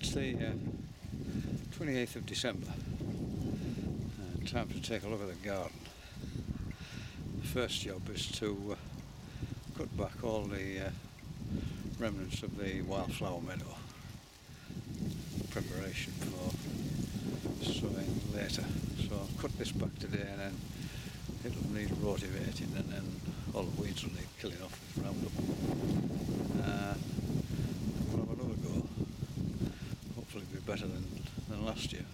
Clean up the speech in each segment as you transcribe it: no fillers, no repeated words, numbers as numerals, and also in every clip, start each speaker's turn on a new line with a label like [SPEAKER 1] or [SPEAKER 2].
[SPEAKER 1] It's the 28th of December, and time to take a look at the garden. The first job is to cut back all the remnants of the wildflower meadow, preparation for sowing later. So I'll cut this back today, and then it'll need rotivating, and then all the weeds will need killing off with Roundup. We'll have another go. Hopefully it'll be better than last year.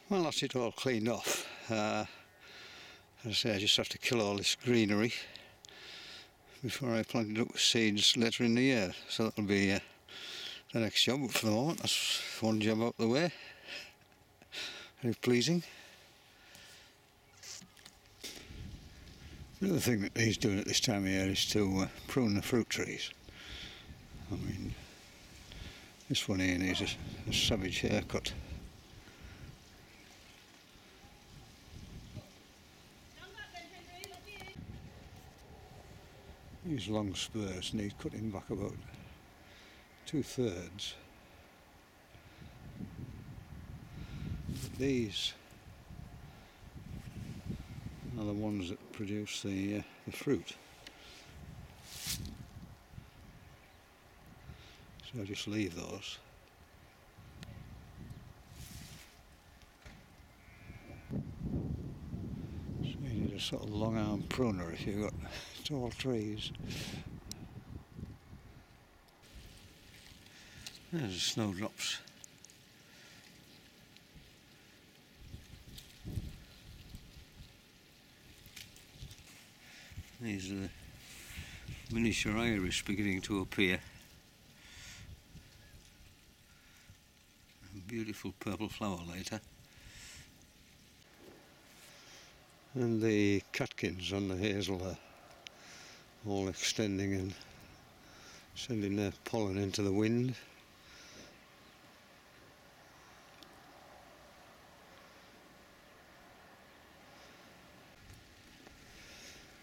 [SPEAKER 1] Well, that's it all cleaned off. As I say, I just have to kill all this greenery before I plant it up with seeds later in the year. So that'll be the next job. But for the moment, that's one job out the way. Very pleasing. The other thing that he's doing at this time of year is to prune the fruit trees. I mean, this one here needs a savage haircut. These long spurs need cutting back about 2/3. These are the ones that produce the fruit. So I just leave those. So you need a sort of long arm pruner if you've got tall trees. There's the snowdrops. These are the miniature iris beginning to appear. A beautiful purple flower later. And the catkins on the hazel are all extending and sending their pollen into the wind.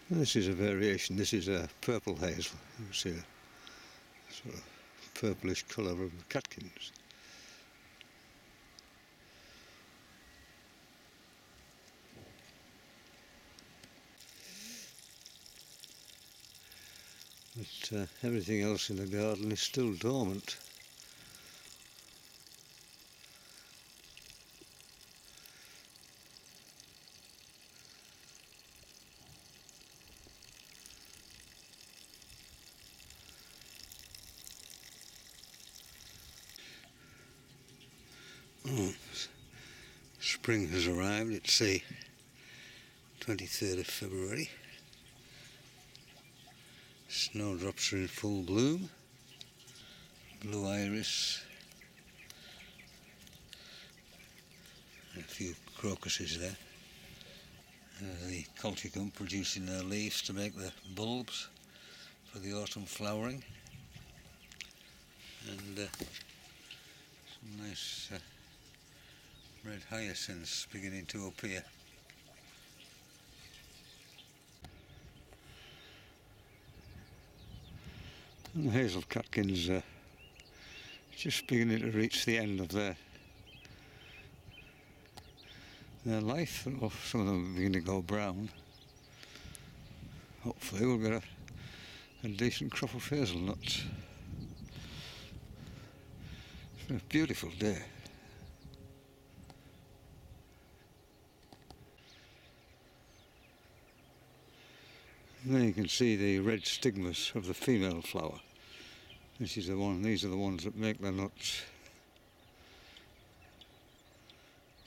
[SPEAKER 1] And this is a variation. This is a purple hazel. You see a sort of purplish colour of the catkins. But everything else in the garden is still dormant. Oh, spring has arrived. It's the 23rd of February. Snowdrops are in full bloom. Blue iris. And a few crocuses there. The colchicum producing their leaves to make the bulbs for the autumn flowering. And some nice red hyacinths beginning to appear. And the hazel catkins are just beginning to reach the end of their life. Some of them are beginning to go brown. Hopefully we'll get a decent crop of hazelnuts. It's been a beautiful day. And there you can see the red stigmas of the female flower. These are the ones that make the nuts.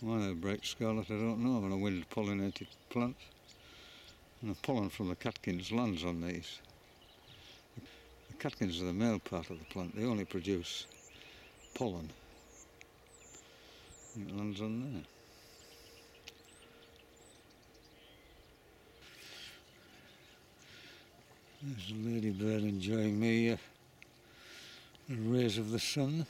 [SPEAKER 1] Why they're bright scarlet, I don't know. I'm a wind pollinated plant. And the pollen from the catkins lands on these. The catkins are the male part of the plant. They only produce pollen. And it lands on there. There's a ladybird enjoying the rays of the sun.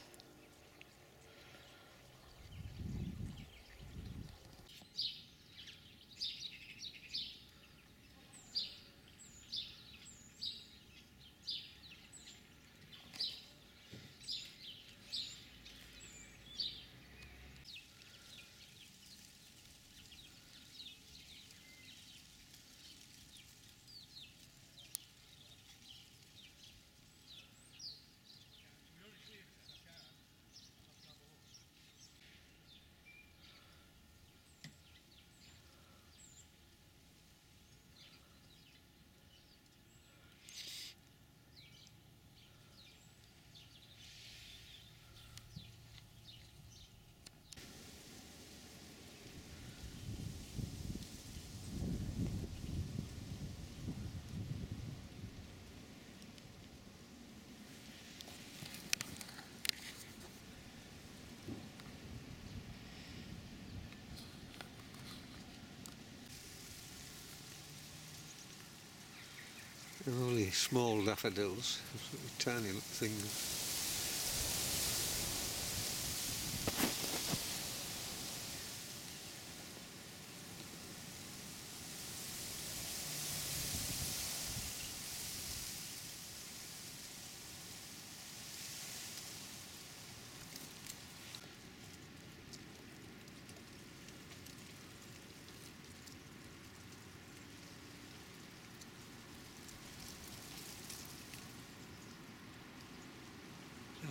[SPEAKER 1] They're only small daffodils, tiny little things.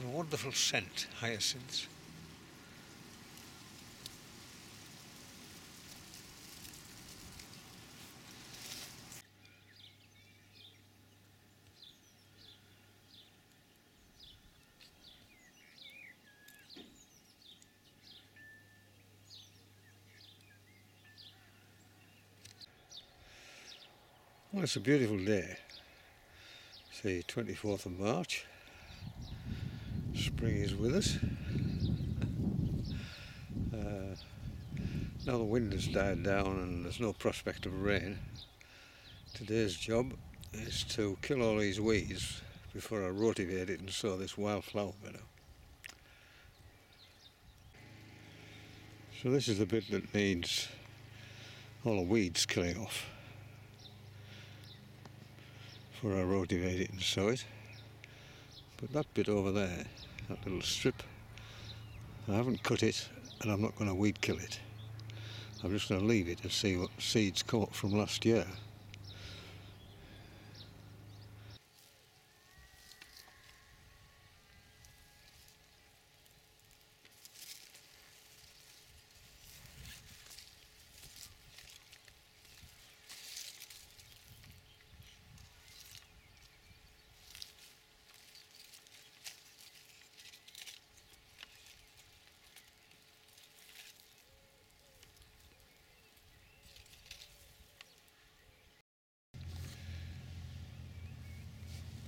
[SPEAKER 1] A wonderful scent, hyacinths. Well, it's a beautiful day. It's the 24th of March. Spring is with us. Now the wind has died down and there's no prospect of rain. Today's job is to kill all these weeds before I rotivate it and sow this wildflower meadow. So this is the bit that needs all the weeds killing off before I rotivate it and sow it. But that bit over there, that little strip, I haven't cut it and I'm not going to weed kill it. I'm just going to leave it and see what seeds come up from last year.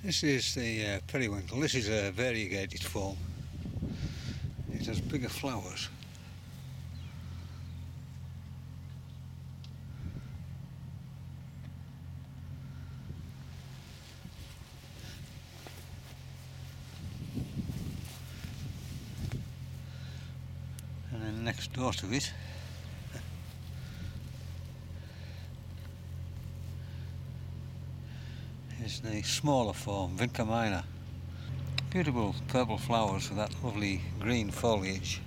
[SPEAKER 1] This is the periwinkle. This is a variegated form. It has bigger flowers. And then next door to it is the smaller form, Vinca minor. Beautiful purple flowers with that lovely green foliage.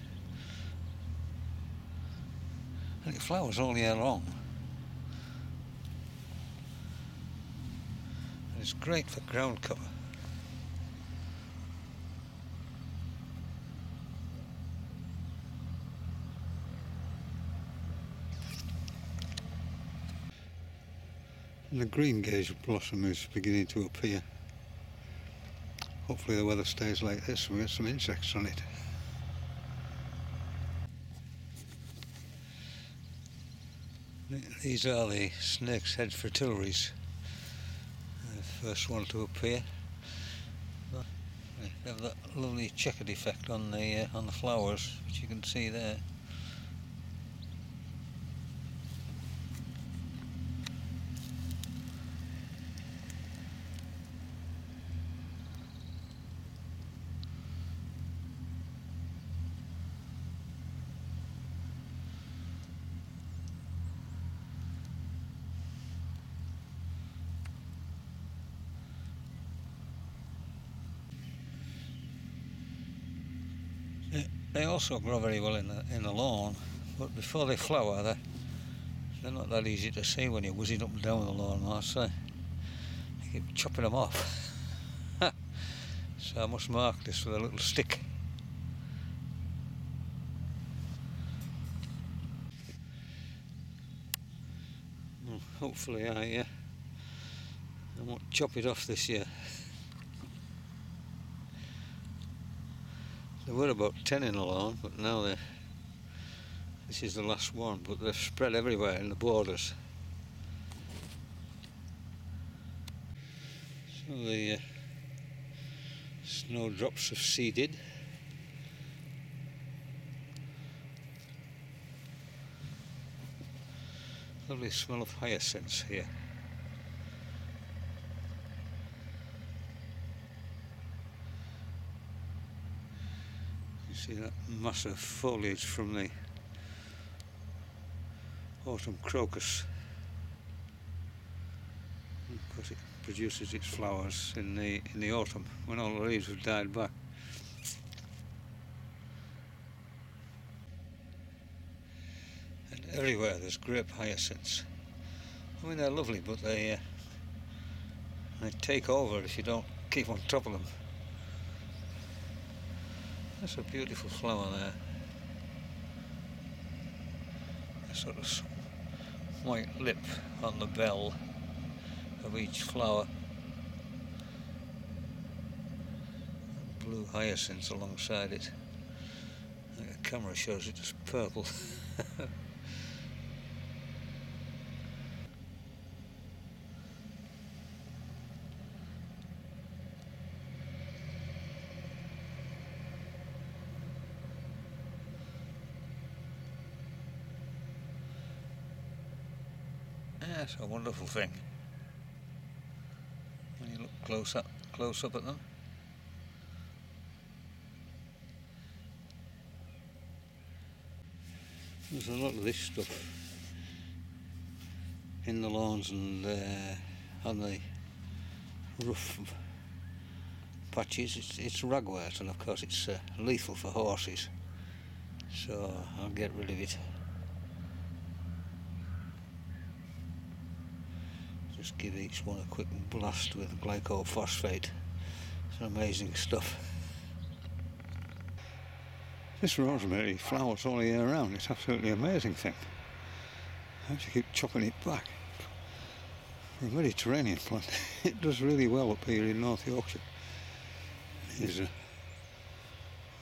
[SPEAKER 1] And it flowers all year long. And it's great for ground cover. And the green gauge blossom is beginning to appear. Hopefully the weather stays like this and we get some insects on it. These are the snake's head fritillaries. The first one to appear. They have that lovely checkered effect on the flowers, which you can see there. They also grow very well in the lawn, but before they flower, they're not that easy to see when you're whizzing up and down the lawn. So you keep chopping them off. So I must mark this with a little stick. Hopefully I won't chop it off this year. There were about 10 in the lawn, but now this is the last one, but they're spread everywhere in the borders. So the snowdrops have seeded. Lovely smell of hyacinths here. You see that massive foliage from the autumn crocus. Of course, it produces its flowers in the autumn when all the leaves have died back. And everywhere there's grape hyacinths. I mean, they're lovely, but they take over if you don't keep on top of them. That's a beautiful flower there. A sort of white lip on the bell of each flower. Blue hyacinths alongside it. I think the camera shows it as purple. That's a wonderful thing. When you look close up at them. There's a lot of this stuff in the lawns and on the roof patches. It's ragwort, and of course it's lethal for horses, so I'll get rid of it. Just give each one a quick blast with glycophosphate. It's amazing stuff. This rosemary flowers all year round. It's absolutely amazing thing. I have to keep chopping it back. For a Mediterranean plant, it does really well up here in North Yorkshire. Here's a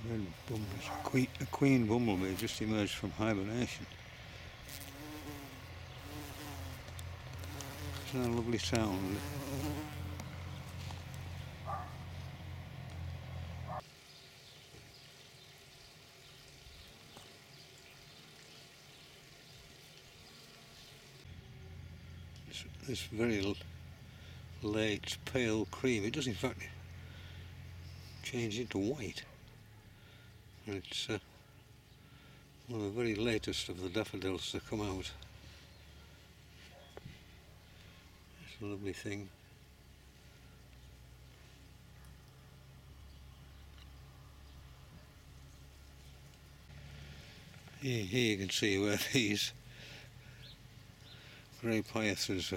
[SPEAKER 1] red bumblebee, a queen bumblebee just emerged from hibernation. Isn't that a lovely sound? this very late pale cream. It does in fact change into white, and it's one of the very latest of the daffodils to come out. It's a lovely thing. Here you can see where these grey hyacinths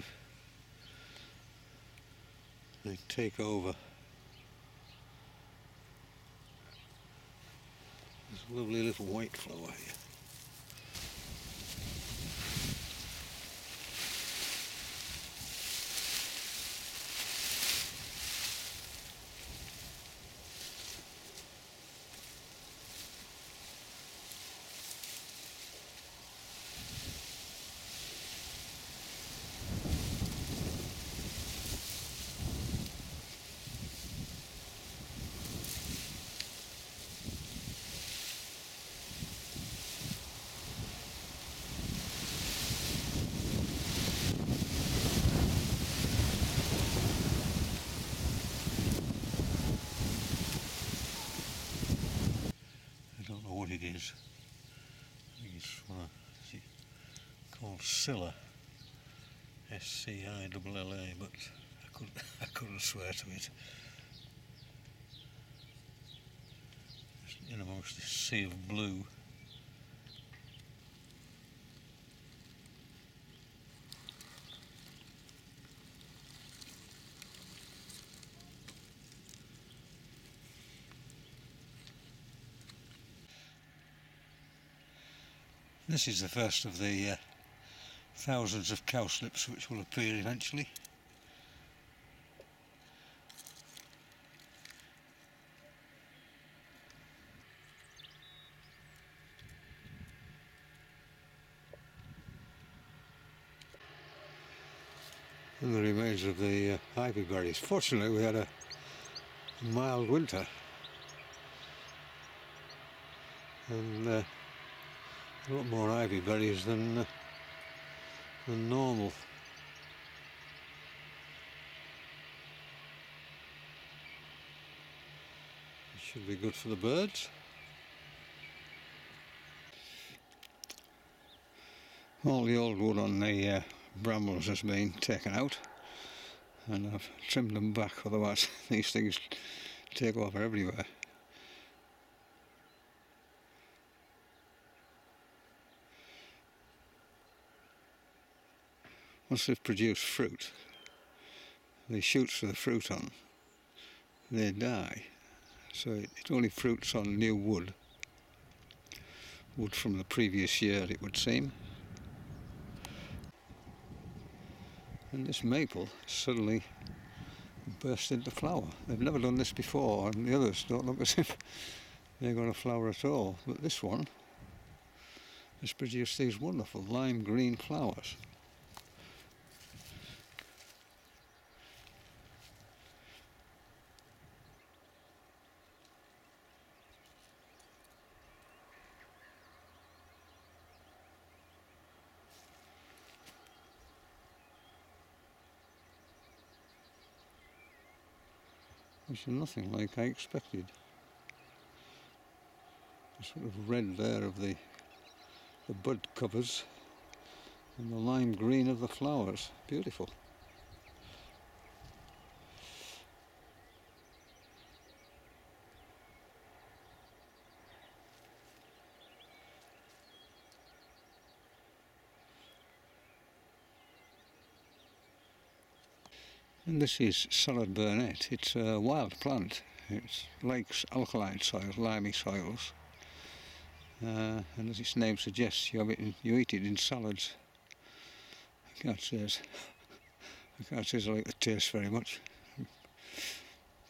[SPEAKER 1] they take over. There's a lovely little white flower here. I don't know what it is. I think it's called Scilla, S-C-I-L-L-A, but I couldn't swear to it. It's in amongst this sea of blue. This is the first of the thousands of cowslips which will appear eventually. And the remains of the ivy berries. Fortunately we had a mild winter, and a lot more ivy berries than normal. It should be good for the birds. All the old wood on the brambles has been taken out, and I've trimmed them back, otherwise these things take over everywhere. Once they've produced fruit, the shoots for the fruit on, they die. So it only fruits on new wood from the previous year, it would seem. And this maple suddenly burst into flower. They've never done this before, and the others don't look as if they're going to flower at all. But this one has produced these wonderful lime green flowers. Which is nothing like I expected. The sort of red there of the bud covers and the lime green of the flowers. Beautiful. And this is salad burnet. It's a wild plant. It likes alkaline soils, limey soils, and as its name suggests, you eat it in salads. I can't say I like the taste very much.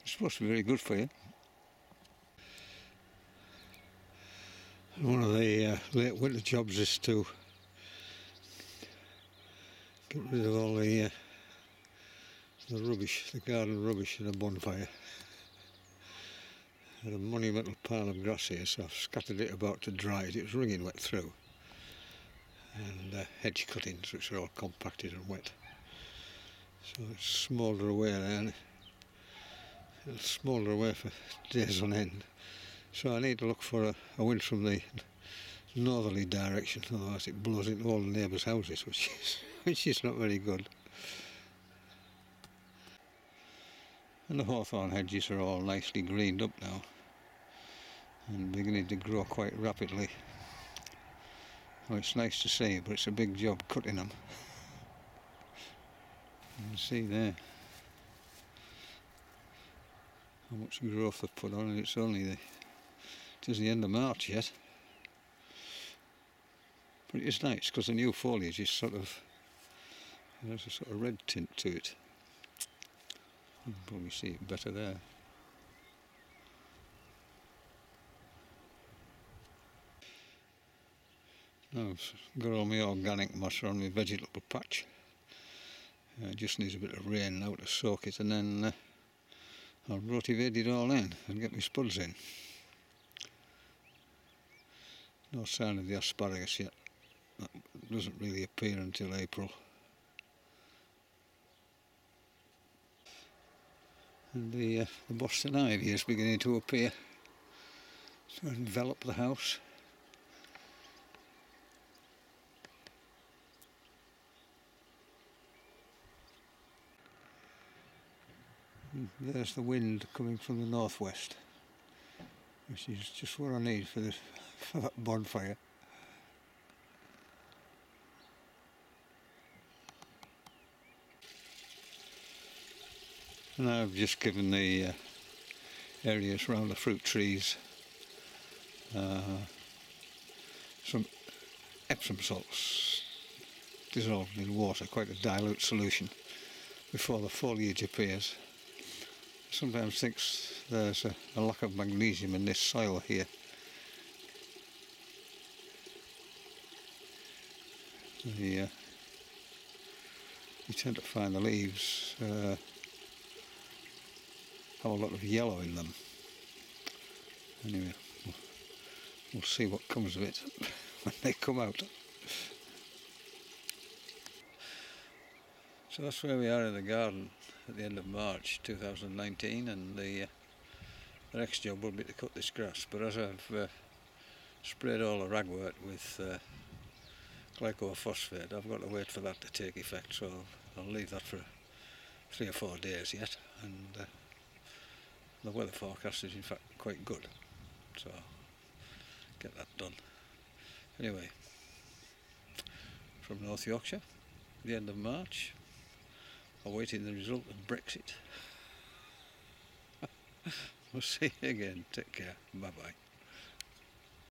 [SPEAKER 1] It's supposed to be very good for you. And one of the late winter jobs is to get rid of all the rubbish, the garden rubbish, in a bonfire. I had a monumental pile of grass here, so I've scattered it about to dry it. It was wringing wet through. And hedge cuttings, which are all compacted and wet. So it's smoulder away there, and it'll smoulder away for days on end. So I need to look for a wind from the northerly direction, otherwise it blows into all the neighbours' houses, which is not very good. And the hawthorn hedges are all nicely greened up now and beginning to grow quite rapidly. Well, it's nice to see, but it's a big job cutting them. You can see there how much growth they've put on, and it is the end of March yet. But it is nice because the new foliage is there's a sort of red tint to it. You can probably see it better there. Now I've got all my organic matter on my vegetable patch. It just needs a bit of rain now to soak it, and then I'll rotivate it all in and get my spuds in. No sign of the asparagus yet. That doesn't really appear until April. And the Boston ivy is beginning to appear, to envelop the house. And there's the wind coming from the northwest, which is just what I need for that bonfire. And I've just given the areas around the fruit trees some Epsom salts dissolved in water, quite a dilute solution, before the foliage appears. Sometimes thinks there's a lack of magnesium in this soil here. You tend to find the leaves have a lot of yellow in them. Anyway, we'll see what comes of it when they come out. So that's where we are in the garden at the end of March 2019, and the next job will be to cut this grass. But as I've sprayed all the ragwort with glycophosphate, I've got to wait for that to take effect, so I'll leave that for 3 or 4 days yet, and the weather forecast is in fact quite good, so get that done. Anyway, from North Yorkshire, the end of March, awaiting the result of Brexit. We'll see you again. Take care. Bye bye.